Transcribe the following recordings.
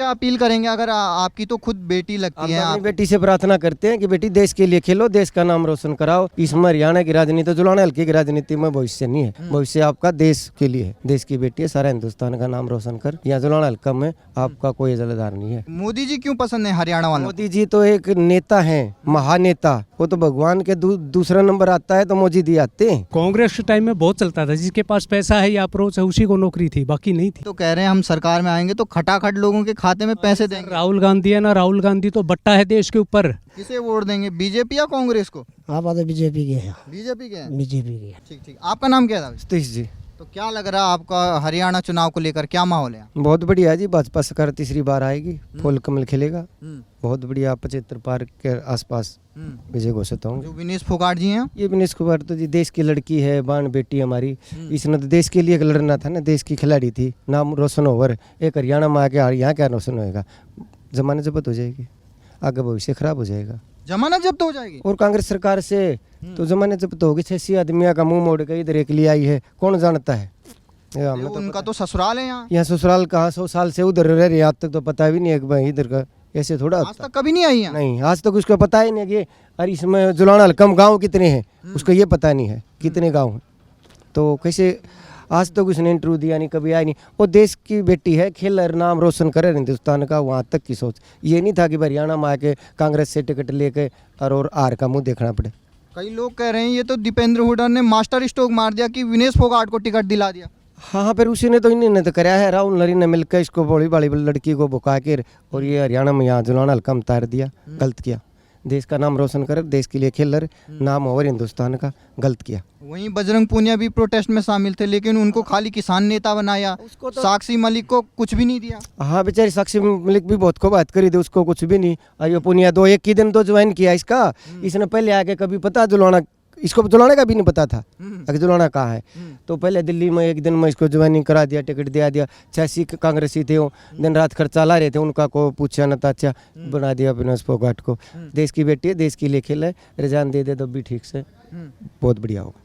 क्या अपील करेंगे अगर आपकी तो खुद बेटी लगती हम है अपनी आप? बेटी से प्रार्थना करते हैं कि बेटी देश के लिए खेलो, देश का नाम रोशन कराओ। इसमें हरियाणा की राजनीति, जुलाना हल्के की राजनीति में भविष्य नहीं है। भविष्य आपका देश के लिए है, देश की बेटी है, सारा हिंदुस्तान का नाम रोशन कर। यहाँ जुलाना हल्का में आपका कोई जलदार नहीं है। मोदी जी क्यों पसंद है हरियाणा वालों को? मोदी जी तो एक नेता है, महानेता। वो तो भगवान के दूसरा नंबर आता है तो मोदी जी आते हैं। कांग्रेस के टाइम में बहुत चलता था, जिसके पास पैसा है या अप्रोच है उसी को नौकरी थी, बाकी नहीं थी। तो कह रहे हैं हम सरकार में आएंगे तो खटाखट लोगों के खाते में पैसे देंगे। राहुल गांधी है ना, राहुल गांधी तो बट्टा है देश के ऊपर। किसे वोट देंगे, बीजेपी या कांग्रेस को? आप आते बीजेपी के हैं। बीजेपी के हैं। बीजेपी के ठीक ठीक। आपका नाम क्या था? सतीश जी। तो क्या लग रहा है आपका हरियाणा चुनाव को लेकर, क्या माहौल है? बहुत बढ़िया जी, भाजपा सरकार तीसरी बार आएगी, फूल कमल खिलेगा। हम्म, बहुत बढ़िया। 75 पार्क के आसपास विजय घोषित होंगे। जो विनेश फोगाट जी हैं। ये विनेश कुमार तो जी देश की लड़की है, बाण बेटी हमारी। इसने तो देश के लिए लड़ना था ना, देश की खिलाड़ी थी, नाम रोशन ओवर। एक हरियाणा में आके यहाँ क्या रोशन होएगा? जमाने जब्त हो जाएगी, आगे भविष्य खराब हो जाएगा। जमानत जब्त हो जाएगी। और कांग्रेस सरकार से तो जमाने जब्त होगी। 6 आदमियों का मुंह मोड़ के इधर एक लिए आई है, कौन जानता है? अरे उनका तो ससुराल है यहाँ। यहाँ ससुराल कहाँ, 100 साल से उधर रह रहे, आज तक तो पता भी नहीं है भाई इधर का। ऐसे थोड़ा आज तक कभी नहीं आई यहाँ। नहीं, आज तक उसको पता ही नहीं कि अरे इसमें जुलाना हल्कम गाँव कितने हैं, उसको ये पता नहीं है कितने गाँव हैं। तो कैसे आज तक उसने इंटरव्यू दिया नहीं, कभी आया नहीं। वो देश की बेटी है, खेलर नाम रोशन करे हिंदुस्तान का, वहाँ तक की सोच। ये नहीं था कि हरियाणा में आके कांग्रेस से टिकट लेके और आर का मुंह देखना पड़े। कई लोग कह रहे हैं ये तो दीपेंद्र हुड्डा ने मास्टर स्ट्रोक मार दिया कि विनेश फोगाट को टिकट दिला दिया। हाँ, फिर उसी ने तो इन्होंने तो कराया है। राहुल नरी ने मिलकर इसको बड़ी बड़ी लड़की को बुका के और ये हरियाणा में यहाँ जुलाना हल्का में उतार दिया। गलत किया। देश का नाम रोशन कर, देश के लिए खेल रहे, नाम और हिंदुस्तान का, गलत किया। वहीं बजरंग पूनिया भी प्रोटेस्ट में शामिल थे, लेकिन उनको खाली किसान नेता बनाया। साक्षी मलिक को कुछ भी नहीं दिया। हाँ, बेचारी साक्षी मलिक भी बहुत को बात करी थी, उसको कुछ भी नहीं। और ये पुनिया 1 ही दिन तो ज्वाइन किया इसका। इसने पहले आके कभी पता जुलाना, इसको जुलाने का भी नहीं पता था अगर जुलाना कहाँ है। तो पहले दिल्ली में 1 दिन में इसको ज्वाइनिंग करा दिया, टिकट दिया। 86 कांग्रेसी थे, वो दिन रात खर्चा ला रहे थे, उनका को पूछा न था। अच्छा बना दिया विनेश फोगाट को। देश की बेटी है, देश के लिए खेल है, रिजाइन दे तो भी ठीक से बहुत बढ़िया होगा।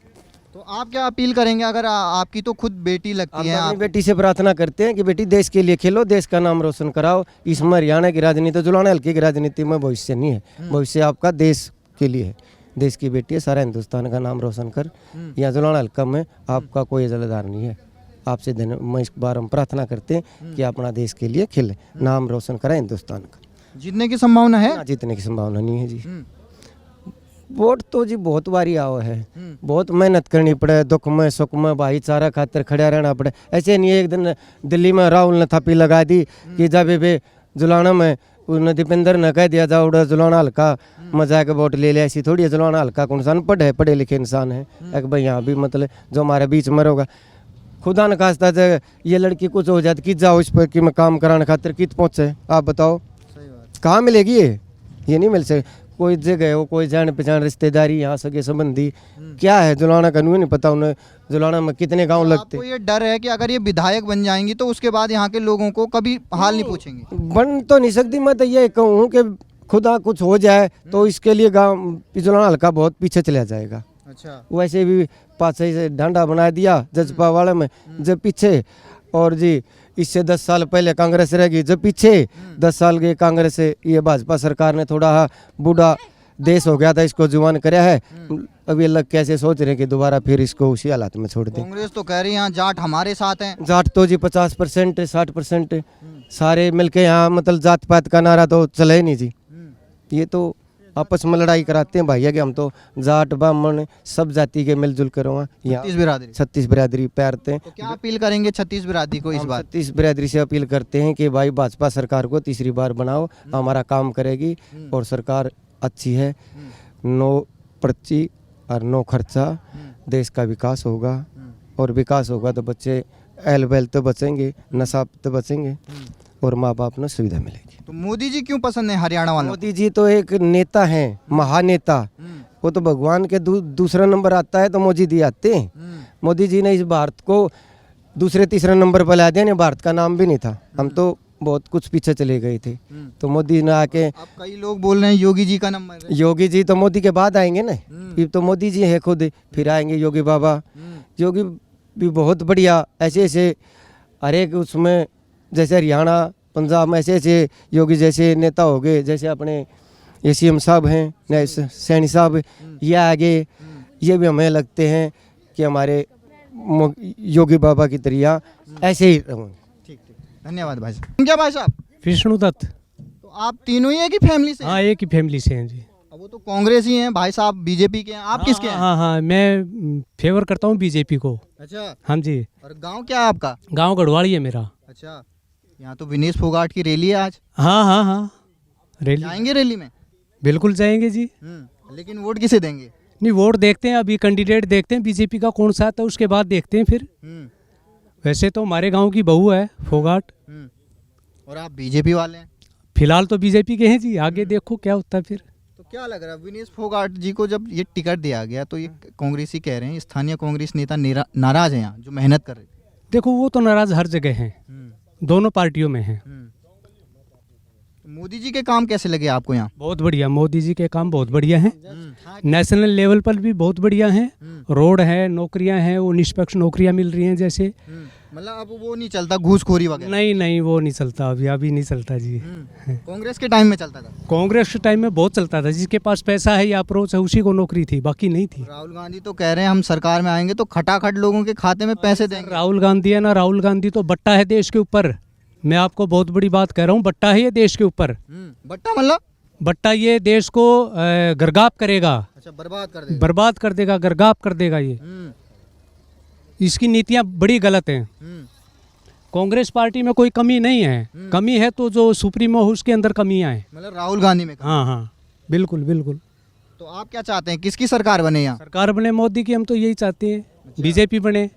तो आप क्या अपील करेंगे अगर आपकी तो खुद बेटी लगती है? हम अपनी आप बेटी से प्रार्थना करते हैं कि बेटी देश के लिए खेलो, देश का नाम रोशन कराओ। इसमें हरियाणा की राजनीति, जुलाना हल्के की राजनीति में भविष्य नहीं है। भविष्य आपका देश के लिए है, देश की बेटी है, सारा हिंदुस्तान का नाम रोशन कर। यहाँ जुलाना हल्का में आपका कोई जलदार नहीं है। आपसे मैं इस बार हम प्रार्थना करते हैं कि अपना देश के लिए खेले, नाम रोशन करा हिंदुस्तान का। जीतने की संभावना है? ना, जीतने की संभावना नहीं है जी। वोट तो जी बहुत बारी आओ है, बहुत मेहनत करनी पड़े, दुख में सुख में भाईचारा खातिर खड़ा रहना पड़े। ऐसे नहीं एक दिन दिल्ली में राहुल ने थापी लगा दी कि जब बे जुलाना में उन्हें दीपेंद्र ने कह दिया जाओ जुलाना हल्का मजा के वोट ले लिया। ऐसी थोड़ी है, जुलाना हल्का कौन सा पढ़े लिखे इंसान है। एक भाई यहाँ भी मतलब जो हमारे बीच में होगा, खुदा न खास्ता ये लड़की कुछ हो जाती कि जाओ इस पर कि मैं काम कराने खातिर कित पहुँचे, आप बताओ कहाँ मिलेगी? ये नहीं मिल सकती। कोई जगह हो, कोई जान पहचान रिश्तेदारी, यहाँ सगे संबंधी क्या है जुलाना का नहीं पता उन्हें। जुलाना में कितने गांव लगते। आपको ये डर है कि अगर ये विधायक बन जाएंगी तो उसके बाद यहाँ के लोगों को कभी हाल नहीं पूछेंगे? बन तो नहीं सकती। मैं तो ये कहूँ कि खुदा कुछ हो जाए तो इसके लिए गाँव जुलाना हल्का बहुत पीछे चला जाएगा। अच्छा। वैसे भी पाछे से डांडा बना दिया जजपा वाले में, जब पीछे। और जी इससे 10 साल पहले कांग्रेस रहेगी, जब पीछे 10 साल के कांग्रेस से ये भाजपा सरकार ने थोड़ा बूढ़ा देश हो गया था, इसको जुबान कराया है। अब ये लोग कैसे सोच रहे हैं कि दोबारा फिर इसको उसी हालात में छोड़ दें। कांग्रेस तो कह रही है यहाँ जाट हमारे साथ हैं। जाट तो जी 50% 60% सारे मिलके यहाँ, मतलब जात पात का नारा तो चले ही नहीं जी। ये तो आपस में लड़ाई कराते हैं भैया कि हम तो जाट ब्राह्मण सब जाति के मिलजुल कर यहाँ 36 बिरादरी पैरते हैं। तो क्या अपील करेंगे 36 बिरादरी को इस बार? 36 बिरादरी से अपील करते हैं कि भाई भाजपा सरकार को तीसरी बार बनाओ, हमारा काम करेगी और सरकार अच्छी है। 9 पर्ची और 9 खर्चा, देश का विकास होगा। और विकास होगा तो बच्चे एल बैल तो बचेंगे, नशा तो बचेंगे और माँ बाप ने सुविधा मिलेगी। तो मोदी जी क्यों पसंद है हरियाणा वालों को? मोदी जी तो एक नेता है, महानेता। वो तो भगवान के दूसरा नंबर आता है तो मोदी जी आते हैं। मोदी जी ने इस भारत को दूसरे तीसरे नंबर पर ला दिया। नहीं, भारत का नाम भी नहीं था, हम तो बहुत कुछ पीछे चले गए थे। तो मोदी ने आके, अब कई लोग बोल रहे हैं योगी जी का नंबर है। योगी जी तो मोदी के बाद आएंगे ना, फिर तो मोदी जी है खुद, फिर आएंगे योगी बाबा। योगी भी बहुत बढ़िया, ऐसे ऐसे हर एक उसमें, जैसे हरियाणा पंजाब में ऐसे ऐसे योगी जैसे नेता हो गए, जैसे अपने ACM साहब हैं, सैनी साहब, ये आगे, ये भी हमें लगते हैं कि हमारे योगी बाबा की तरह ऐसे ही रहें। ठीक ठीक, धन्यवाद भाई साहब। क्या भाई साहब, विष्णु दत्त। तो आप तीनों ही एक ही फैमिली से हैं? हाँ, एक ही फैमिली से हैं जी। अब वो तो कांग्रेस ही हैं, भाई साहब बीजेपी के हैं, आप किसके हैं? हाँ हाँ, मैं फेवर करता हूँ बीजेपी को। अच्छा, हाँ जी। और गांव क्या है आपका? गांव गढ़वाली है मेरा। अच्छा, यहाँ तो विनेश फोगाट की रैली है आज, हाँ हाँ हाँ, रैली जाएंगे रैली में? बिल्कुल जाएंगे जी। लेकिन वोट किसे देंगे? नहीं, वोट देखते हैं, अभी कैंडिडेट देखते हैं बीजेपी का कौन सा आता है, उसके बाद देखते हैं फिर। वैसे तो हमारे गांव की बहू है फोगाट। और आप बीजेपी वाले हैं? फिलहाल तो बीजेपी के हैं जी, आगे देखो क्या होता है फिर। तो क्या लग रहा है, विनेश फोगाट जी को जब ये टिकट दिया गया तो ये कांग्रेसी कह रहे हैं, स्थानीय कांग्रेस नेता नाराज हैं यहाँ, जो मेहनत कर रहे थे? देखो, वो तो नाराज हर जगह हैं, दोनों पार्टियों में हैं। मोदी जी के काम कैसे लगे आपको यहाँ? बहुत बढ़िया, मोदी जी के काम बहुत बढ़िया हैं, नेशनल लेवल पर भी बहुत बढ़िया हैं। रोड है, नौकरियां हैं, वो निष्पक्ष नौकरियां मिल रही हैं जैसे। मतलब अब वो नहीं चलता घूसखोरी वगैरह? नहीं नहीं, वो नहीं चलता, अभी नहीं चलता जी। कांग्रेस के टाइम में चलता था? कांग्रेस के टाइम में बहुत चलता था, जिसके पास पैसा है या अप्रोच है उसी को नौकरी थी, बाकी नहीं थी। राहुल गांधी तो कह रहे हैं हम सरकार में आएंगे तो खटाखट लोगों के खाते में पैसे देंगे। राहुल गांधी है ना, राहुल गांधी तो बट्टा है देश के ऊपर। मैं आपको बहुत बड़ी बात कह रहा हूँ, बट्टा है ये देश के ऊपर। बट्टा मतलब? बट्टा ये देश को गर्गाप करेगा। अच्छा, बर्बाद कर देगा? बर्बाद कर देगा, गर्गाप कर देगा ये। इसकी नीतियाँ बड़ी गलत हैं। कांग्रेस पार्टी में कोई कमी नहीं है, कमी है तो जो सुप्रीमो है उसके अंदर कमियां हैं। मतलब राहुल गांधी में? हाँ हाँ, बिल्कुल बिल्कुल। तो आप क्या चाहते हैं, किसकी सरकार बने यहाँ? सरकार बने मोदी की, हम तो यही चाहते हैं। बीजेपी बने,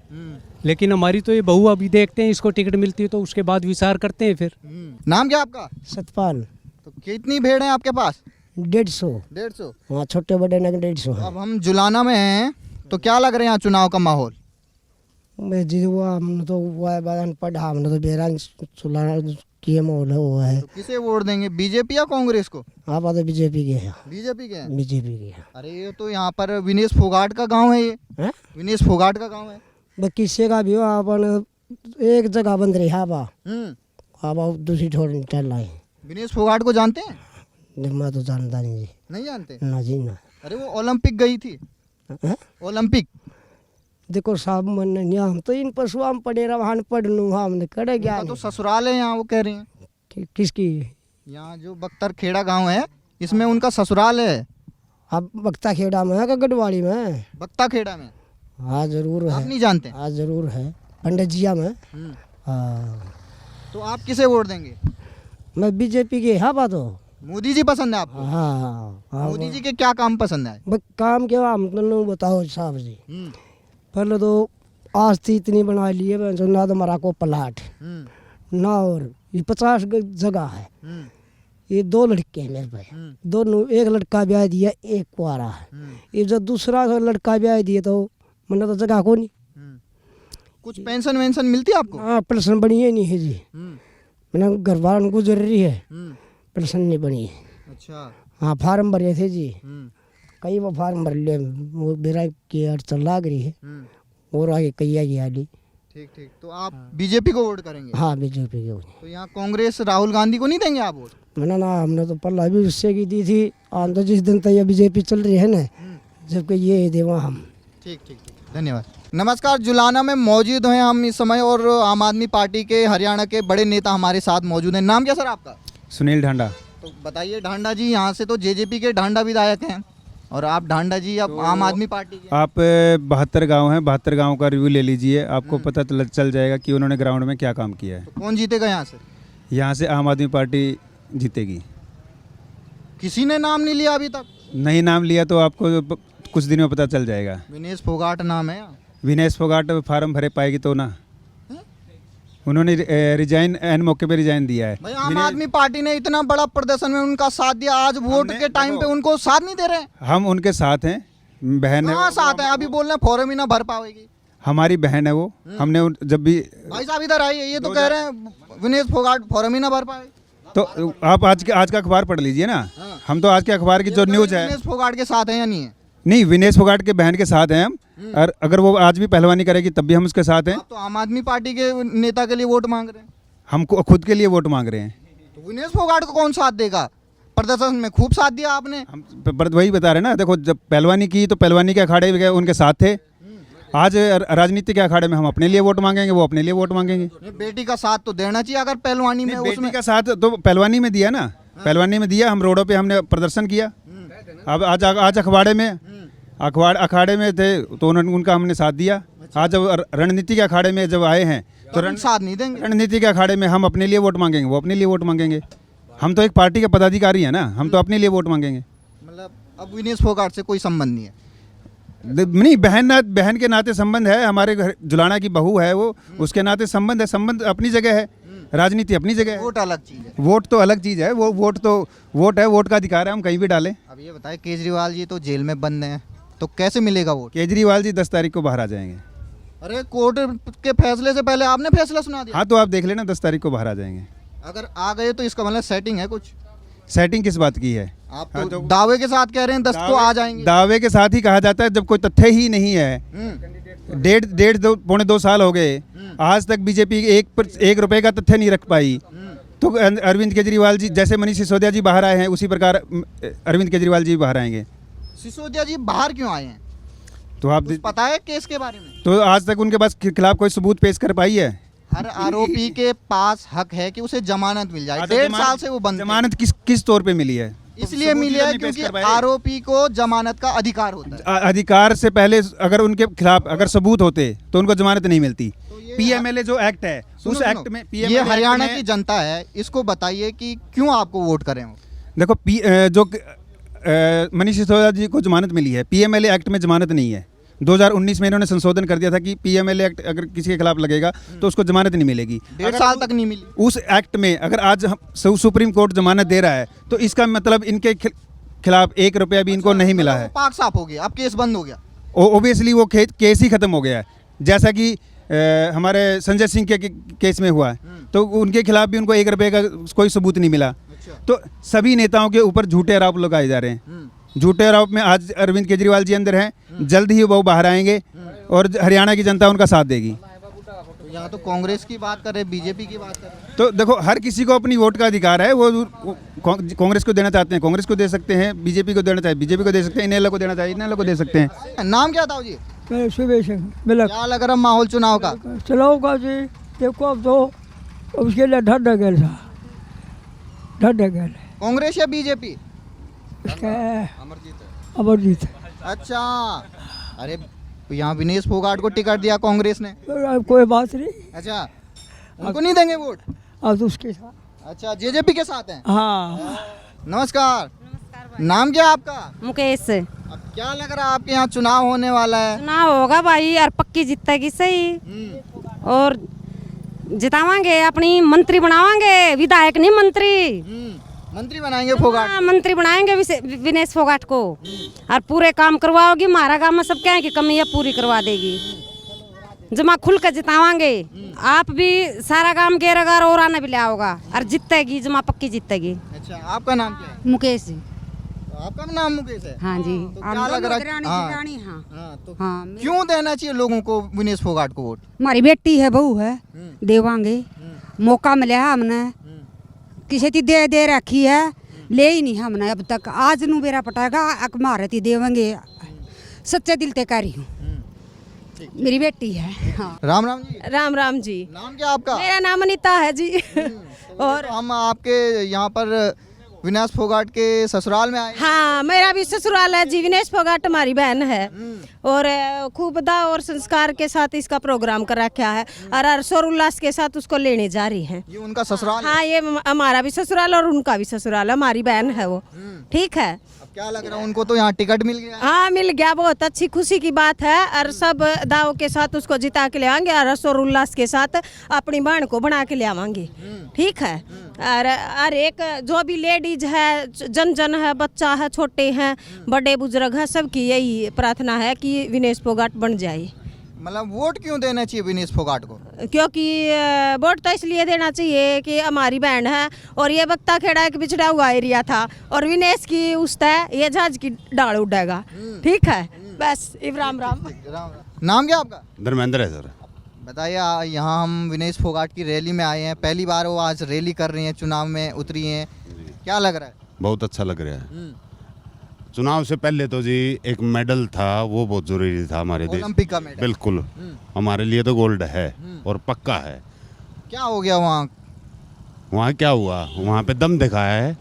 लेकिन हमारी तो ये बहू, अभी देखते हैं इसको टिकट मिलती है तो उसके बाद विचार करते हैं फिर। नाम क्या आपका? सतपाल। तो कितनी भेड़ है आपके पास? 150। 150? वहाँ छोटे बड़े नग 150 है। अब हम जुलाना में हैं, तो क्या लग रहा है यहाँ चुनाव का माहौल? मैं जी वो हमने तो अनपढ़, हमने तो बेरान चुनाव किए माहौल है वो है। तो किसे वोट देंगे, बीजेपी या कांग्रेस को? आप तो बीजेपी के हैं। बीजेपी के हैं? बीजेपी के हैं। अरे ये तो यहाँ पर विनेश फोगाट का गांव है, ये हैं? विनेश फोगाट का गांव है। बस किसी का भी हो, अपन एक जगह बंद रही है। आप दूसरी छोड़ चल रहे। विनेश फोगाट को जानते हैं? मैं तो जानता नहीं जी। नहीं जानते? ना जी ना। अरे वो ओलंपिक गई थी, हैं? ओलंपिक। देखो साहब, मन नहीं, हम तो इन पशु हम पढ़े रहा, हम पढ़ लूँ, हमने करे क्या। उनका तो ससुराल है यहाँ, वो कह रहे हैं। किसकी? यहाँ जो बख्तर खेड़ा गांव है, इसमें उनका ससुराल है। आप बख्ता खेड़ा में है का गढ़वाली में? बख्ता खेड़ा में? हाँ जरूर आप है। नहीं जानते? हाँ जरूर है, पंडित जिया में। हाँ। तो आप किसे वोट देंगे? मैं बीजेपी के। हाँ बात हो। मोदी जी पसंद है आपको? हाँ हाँ। मोदी जी के क्या काम पसंद है? बस काम क्या, हम तो बताओ साहब जी। पहले तो आस्ती इतनी बना ली है, जो ना तो हमारा को प्लाट ना, और ये 50 जगह है। ये 2 लड़के हैं मेरे पे, दोनों, एक लड़का ब्याह दिया, एक कुआरा है। ये जो दूसरा लड़का ब्याह दिया तो मैंने तो जगह को नहीं। कुछ पेंशन वेंशन मिलती है आपको? हाँ, पेंशन बनी है नहीं है जी। मैंने घर वालों को जरूरी है, पेंशन नहीं बनी है। अच्छा। हाँ, फार्म भरे थे जी, कई वो फार्म भर लिए, वो मेरा की अड़चन लाग रही है, और आगे कई आगे आली। ठीक ठीक, तो आप बीजेपी को वोट करेंगे? हाँ बीजेपी के। तो यहाँ कांग्रेस राहुल गांधी को नहीं देंगे आप वोट? मैंने ना, हमने तो पहला भी उससे की दी थी, आज तो जिस दिन तक ये बीजेपी चल रही है ना, जबकि ये देवा हम। ठीक ठीक ठीक, धन्यवाद। नमस्कार, जुलाना में मौजूद हैं हम इस समय, और आम आदमी पार्टी के हरियाणा के बड़े नेता हमारे साथ मौजूद हैं। नाम क्या सर आपका? सुनील ढांडा। तो बताइए ढांडा जी, यहाँ से तो जेजेपी के ढांडा विधायक हैं, और आप ढांडा जी अब आम आदमी पार्टी के। आप 72 गांव हैं, 72 गांव का रिव्यू ले लीजिए, आपको पता चल जाएगा कि उन्होंने ग्राउंड में क्या काम किया है। तो कौन जीतेगा यहाँ से? यहाँ से आम आदमी पार्टी जीतेगी। किसी ने नाम नहीं लिया अभी तक? नहीं नाम लिया तो आपको कुछ दिन में पता चल जाएगा। विनेश फोगाट नाम है। विनेश फोगाट फार्म भरे पाएगी तो ना, उन्होंने रिजाइन एन मौके पे रिजाइन दिया है। भाई आम आदमी पार्टी ने इतना बड़ा प्रदर्शन में उनका साथ दिया, आज वोट के टाइम पे उनको साथ नहीं दे रहे। हम उनके साथ हैं, बहन है। कहाँ साथ है? अभी बोल रहे हैं फॉर्म ही ना भर पाएगी। हमारी बहन है वो, हमने जब भी। भाई साहब इधर आइए, ये तो कह रहे हैं विनेश फोगाट फॉर्म ही ना भर पाए। तो आप आज का अखबार पढ़ लीजिए ना। हम तो आज के अखबार की जो न्यूज है। विनेश फोगाट के साथ है या नहीं है? नहीं, विनेश फोगाट के बहन के साथ हैं हम, और अगर वो आज भी पहलवानी करेगी तब भी हम उसके साथ हैं। आप तो आम आदमी पार्टी के नेता के लिए वोट मांग रहे हैं। हम खुद के लिए वोट मांग रहे हैं। तो विनेश फोगाट को कौन साथ देगा? प्रदर्शन में खूब साथ दिया आपने। हम वही बता रहे हैं ना, देखो जब पहलवानी की तो पहलवानी के अखाड़े में उनके साथ थे। आज राजनीति के अखाड़े में हम अपने लिए वोट मांगेंगे, वो अपने लिए वोट मांगेंगे। बेटी का साथ तो देना चाहिए अगर पहलवानी में बेटी उसमें। का साथ तो पहलवानी में दिया ना, पहलवानी में दिया। हम रोडों पे हमने प्रदर्शन किया। अब आज अखाड़े में थे तो उनका हमने साथ दिया। आज जब रणनीति के अखाड़े में जब आए हैं तो साथ नहीं देंगे। रणनीति के अखाड़े में हम अपने लिए वोट मांगेंगे, वो अपने लिए वोट मांगेंगे। हम तो एक पार्टी के पदाधिकारी हैं ना, हम तो अपने लिए वोट मांगेंगे। मतलब अब विनेश फोगाट से कोई संबंध नहीं है। नहीं, बहन के नाते संबंध है। हमारे घर जुलाना की बहू है वो, उसके नाते संबंध है। संबंध अपनी जगह है, राजनीति अपनी जगह है। वोट अलग चीज है। वोट तो अलग चीज़ है। वो वोट है, वोट का अधिकार है, हम कहीं भी डालें। अब ये बताएं, केजरीवाल जी तो जेल में बंद हैं, तो कैसे मिलेगा वोट? केजरीवाल जी 10 तारीख को बाहर आ जाएंगे। अरे कोर्ट के फैसले से पहले आपने फैसला सुना दिया। हाँ, तो आप देख लेना, 10 तारीख को बाहर आ जाएंगे। अगर आ गए तो इसका मतलब सेटिंग है कुछ। सेटिंग किस बात की है? आप हाँ, तो तो दावे के साथ कह रहे हैं 10 को आ जाएंगे। दावे के साथ ही कहा जाता है जब कोई तथ्य ही नहीं है। डेढ़ पौने 2 साल हो गए, आज तक बीजेपी एक रुपए का तथ्य नहीं रख पाई। तो अरविंद केजरीवाल जी जैसे मनीष सिसोदिया जी बाहर आए हैं, उसी प्रकार अरविंद केजरीवाल जी बाहर आएंगे। सिसोदिया जी बाहर क्यों आए हैं? तो आप कुछ पता है केस के बारे में? तो आज तक उनके पास खिलाफ कोई सबूत पेश कर पाई है? हर आरोपी के पास हक है कि उसे जमानत मिल जाए। 1.5 साल से वो बंद थे। जमानत किस तौर पे मिली है? इसलिए मिली है क्योंकि आरोपी को जमानत का अधिकार होता है। अधिकार से पहले अगर उनके खिलाफ अगर सबूत होते तो उनको जमानत नहीं मिलती। ये पीएमएलए जो एक्ट है, उस एक्ट में ये हरियाणा की जनता है, इसको बताइए कि क्यों आपको वोट करें वो? देखो, जो मनीष सिसोदिया जी को जमानत मिली है, पीएमएलए एक्ट में जमानत नहीं है। 2019 में इन्होंने संशोधन कर दिया था कि पीएमएलए एक्ट अगर किसी के खिलाफ लगेगा तो उसको जमानत नहीं मिलेगी। 1.5 साल तक नहीं मिली। उस एक्ट में अगर आज सुप्रीम कोर्ट जमानत दे रहा है तो इसका मतलब इनके खिलाफ 1 रुपया भी इनको नहीं मिला है। पाक साफ हो गया, अब केस बंद हो गया। ओबियसली वो केस ही खत्म हो गया है। जैसा कि हमारे संजय सिंह के केस में हुआ है, तो उनके खिलाफ भी उनको 1 रुपये का कोई सबूत नहीं मिला। तो सभी नेताओं के ऊपर झूठे आरोप लगाए जा रहे हैं। झूठे आरोप में आज अरविंद केजरीवाल जी अंदर हैं, जल्द ही वो बाहर आएंगे और हरियाणा की जनता उनका साथ देगी। तो यहाँ तो कांग्रेस की बात कर रहे, बीजेपी की बात कर रहे। तो देखो, हर किसी को अपनी वोट का अधिकार है। वो कांग्रेस को देना चाहते हैं कांग्रेस को दे सकते हैं, बीजेपी को देना चाहे बीजेपी को दे सकते हैं, इनेलो को देना चाहिए इनेलो को दे सकते हैं। नाम क्या था जी? सुबह क्या लग रहा माहौल चुनाव का? चलाओ का जी, देखो अब तो उसके लिए ढट गए था, ढट गए। कांग्रेस या बीजेपी? अमरजीत। अच्छा, अरे यहाँ विनेश फोगाट को टिकट दिया कांग्रेस ने। कोई बात नहीं। अच्छा, उनको नहीं देंगे वोट? अब तो उसके साथ। अच्छा, जेजेपी के साथ हैं। हाँ। नमस्कार। नाम क्या आपका? मुकेश। अब क्या लग रहा है आपके यहाँ चुनाव होने वाला है? चुनाव होगा भाई, यार पक्की जीतेगी सही। और जितावांगे, अपनी मंत्री बनावांगे, विधायक नहीं मंत्री। मंत्री बनाएंगे फोगाट? हाँ, मंत्री बनाएंगे विनेश फोगाट को। और पूरे काम करवाओगी। हमारा गाँव में सब क्या है कि कमी है, पूरी करवा देगी। जमा खुल कर जितावांगे। आप भी सारा काम घेरेगा और आना भी ले आओगा और जीतेगी, जमा पक्की जीतेगी। अच्छा, आपका नाम क्या है? मुकेश जी। आपका भी नाम मुकेश है? हाँ जी। तो क्या लग रहा है? हाँ, तो हाँ। क्यों देना चाहिए लोगों को विनेश फोगाट को वोट? हमारी बेटी है, बहू है, देवांगे। मौका मिला है हमने, किसी की दे रखी है, ले ही नहीं हमने अब तक। आज नू बेरा पटाएगा, मारे थी देवेंगे। सच्चे दिल ते कह रही हूँ, मेरी बेटी है। हाँ। राम राम जी। राम राम जी। नाम क्या आपका? मेरा नाम अनीता है जी। और हम आपके यहाँ पर विनेश फोगाट के ससुराल में आए। हाँ, मेरा भी ससुराल है जी। विनेश फोगाट हमारी बहन है और खूब दा और संस्कार के साथ इसका प्रोग्राम कर रखा है और हर्षोल्लास के साथ उसको लेने जा रही हैं। ये उनका ससुराल है? हाँ, ये हमारा भी ससुराल और उनका भी ससुराल है, हमारी बहन है वो। ठीक है। अब क्या लग रहा है, उनको तो यहाँ टिकट मिल गया? हाँ, मिल गया, बहुत अच्छी खुशी की बात है। और सब दाव के साथ उसको जिता के ले आएंगे और हर्ष और उल्लास के साथ अपनी बहन को बना के ले आवांगे। ठीक है। और एक जो भी लेडीज है, जन है, बच्चा है, छोटे हैं, बड़े बुजुर्ग हैं, सबकी यही प्रार्थना है कि विनेश फोगाट बन जाए। मतलब वोट क्यों देना चाहिए विनेश फोगाट को? क्योंकि वोट तो इसलिए देना चाहिए कि हमारी बहन है और ये बक्ता खेड़ा एक बिछड़ा हुआ एरिया था और विनेश की उस तय ये जहाज की डाल उड़ेगा। ठीक है, बस। राम राम। नाम क्या आपका? धर्मेंद्र है सर। बताइए यहाँ हम विनेश फोगाट की रैली में आए हैं, पहली बार वो आज रैली कर रही हैं, चुनाव में उतरी हैं, क्या लग रहा है? बहुत अच्छा लग रहा है। चुनाव से पहले तो जी एक मेडल था, वो बहुत जरूरी था हमारे देश। ओलंपिक का मेडल। बिल्कुल, हमारे लिए तो गोल्ड है और पक्का है। क्या हो गया वहाँ? वहाँ क्या हुआ, वहाँ पे दम दिखाया है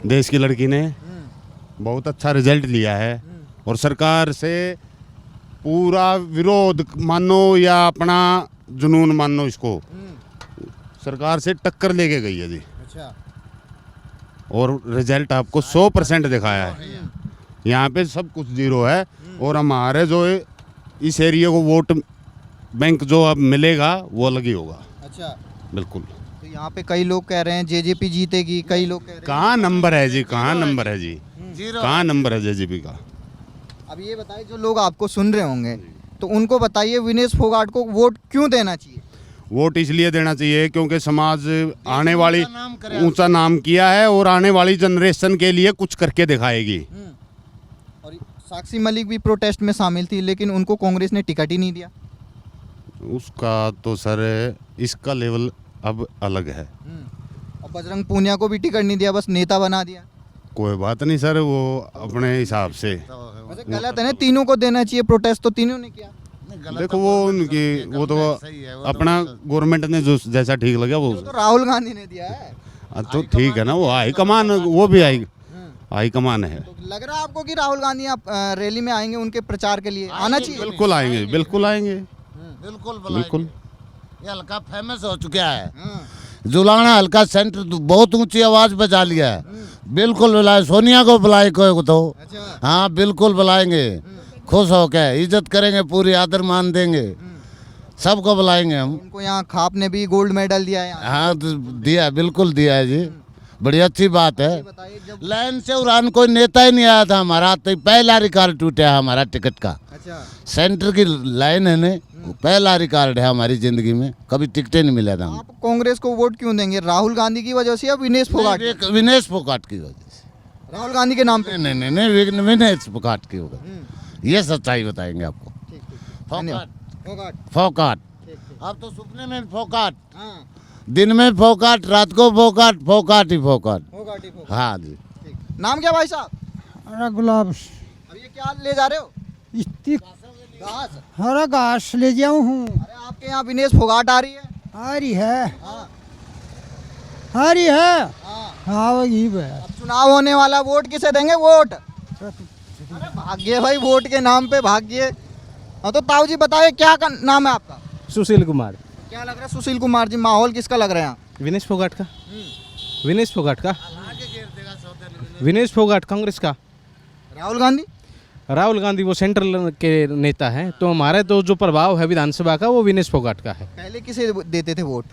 देश की लड़की ने, बहुत अच्छा रिजल्ट लिया है और सरकार से पूरा विरोध मानो या अपना जुनून मानो, इसको सरकार से टक्कर लेके गई है जी। अच्छा। और रिजल्ट आपको 100% दिखाया है। यहाँ पे सब कुछ जीरो है और हमारे जो इस एरिया को वोट बैंक जो अब मिलेगा वो अलग ही होगा। अच्छा। बिल्कुल। तो यहाँ पे कई लोग कह रहे हैं जेजेपी जीतेगी, कई लोग कह रहे हैं कहाँ नंबर है जी, कहाँ नंबर है जी, कहाँ नंबर है जेजेपी का? अब ये बताइए, जो लोग आपको सुन रहे होंगे तो उनको बताइए विनेश फोगाट को वोट क्यों देना चाहिए? वोट इसलिए देना चाहिए क्योंकि समाज आने वाली ऊंचा नाम किया है और आने वाली जनरेशन के लिए कुछ करके दिखाएगी। और साक्षी मलिक भी प्रोटेस्ट में शामिल थी, लेकिन उनको कांग्रेस ने टिकट ही नहीं दिया। उसका तो सर इसका लेवल अब अलग है। और बजरंग पूनिया को भी टिकट नहीं दिया, बस नेता बना दिया। कोई बात नहीं सर, वो अपने हिसाब से। वैसे गलत है ना, तीनों को देना चाहिए, प्रोटेस्ट तो तीनों ने किया। देखो वो उनकी, वो तो अपना गवर्नमेंट ने जो जैसा ठीक लगा वो तो राहुल गांधी ने दिया है। तो ठीक है ना, वो हाई कमान, वो भी हाई कमान है। तो लग रहा है आपको कि राहुल गांधी आप रैली में आएंगे उनके प्रचार के लिए? आना चाहिए। बिल्कुल आएंगे, बिल्कुल आएंगे, बिल्कुल बिल्कुल। ये हल्का फेमस हो चुका है। जुलाना हल्का सेंटर बहुत ऊंची आवाज बजा लिया है। बिल्कुल बुलाए, सोनिया को बुलाए कोई तो। हाँ बिल्कुल बुलाएंगे, खुश होके इज्जत करेंगे, पूरी आदर मान देंगे, सबको बुलाएंगे हम। उनको यहाँ खाप ने भी गोल्ड मेडल दिया है। हाँ तो दिया, बिल्कुल दिया है जी, बड़ी अच्छी बात है। लाइन से उड़ान कोई नेता ही नहीं आया था हमारा, तो पहला रिकॉर्ड टूटा है हमारा टिकट का। अच्छा। सेंटर की लाइन है ने, पहला रिकॉर्ड है हमारी जिंदगी में, कभी टिकट नहीं मिला था। आप कांग्रेस को वोट क्यों देंगे? राहुल गांधी की वजह से या विनेश फोगाट? विनेश फोगाट की वजह से। राहुल गांधी के नाम पे? नहीं नहीं नहीं, विनेश फोगाट की वजह, ये सच्चाई बताएंगे आपको। फोगाट, फोगाट। अब तो सपने में फोगाट, दिन में फोगाट, रात को फोगाट, फोगाट ही फोगाट। हाँ जी। नाम क्या भाई साहब? हरा गुलाब, अब ये क्या ले जा रहे हो? घास। हरा घास ले जाऊँ हूँ। अरे आपके यहाँ विनेश फोगाट आ रही है? आ रही है, हाँ। आ रही है। हाँ। हाँ वही है। अब चुनाव होने वाला, वोट किसे देंगे? वोट? अरे भाग्य भाई, वोट के नाम पे भाग्य। हाँ तो ताऊ जी बताइए, क्या का नाम है आपका? सुशील कुमार। क्या लग रहा है सुशील कुमार जी, माहौल किसका लग रहा है यहाँ? विनेश फोगाट का। विनेश फोगाट का। विनेश फोगाट कांग्रेस का। राहुल गांधी? राहुल गांधी वो सेंट्रल के नेता हैं, तो हमारे तो जो प्रभाव है विधानसभा का वो विनेश फोगाट का है। पहले किसे देते थे वोट?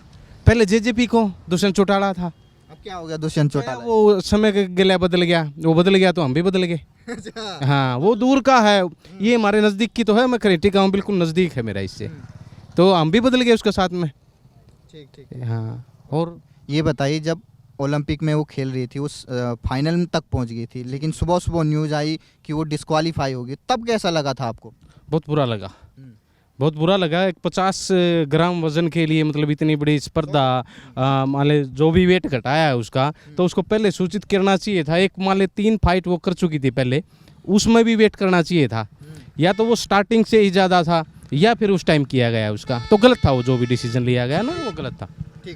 पहले जेजेपी को, दुष्यंत चौटाला था। अब क्या हो गया दुष्यंत चौटाला? वो समय के गले बदल गया, वो बदल गया तो हम भी बदल गए। हाँ, वो दूर का है, ये हमारे नज़दीक की तो है, मैं खरेटी का हूँ, बिल्कुल नज़दीक है मेरा इससे, तो हम भी बदल गए उसके साथ में। ठीक ठीक। हाँ, और ये बताइए, जब ओलंपिक में वो खेल रही थी, उस फाइनल तक पहुंच गई थी, लेकिन सुबह सुबह न्यूज़ आई कि वो डिस्क्वालीफाई होगी, तब कैसा लगा था आपको? बहुत बुरा लगा, बहुत बुरा लगा। एक 50 ग्राम वजन के लिए मतलब इतनी बड़ी स्पर्धा, मान ले जो भी वेट घटाया है उसका, तो उसको पहले सूचित करना चाहिए था। एक मान ले 3 फाइट वो कर चुकी थी पहले, उसमें भी वेट करना चाहिए था, या तो वो स्टार्टिंग से ही ज़्यादा था या फिर उस टाइम किया गया उसका, तो गलत था वो, जो भी डिसीजन लिया गया ना वो गलत था। ठीक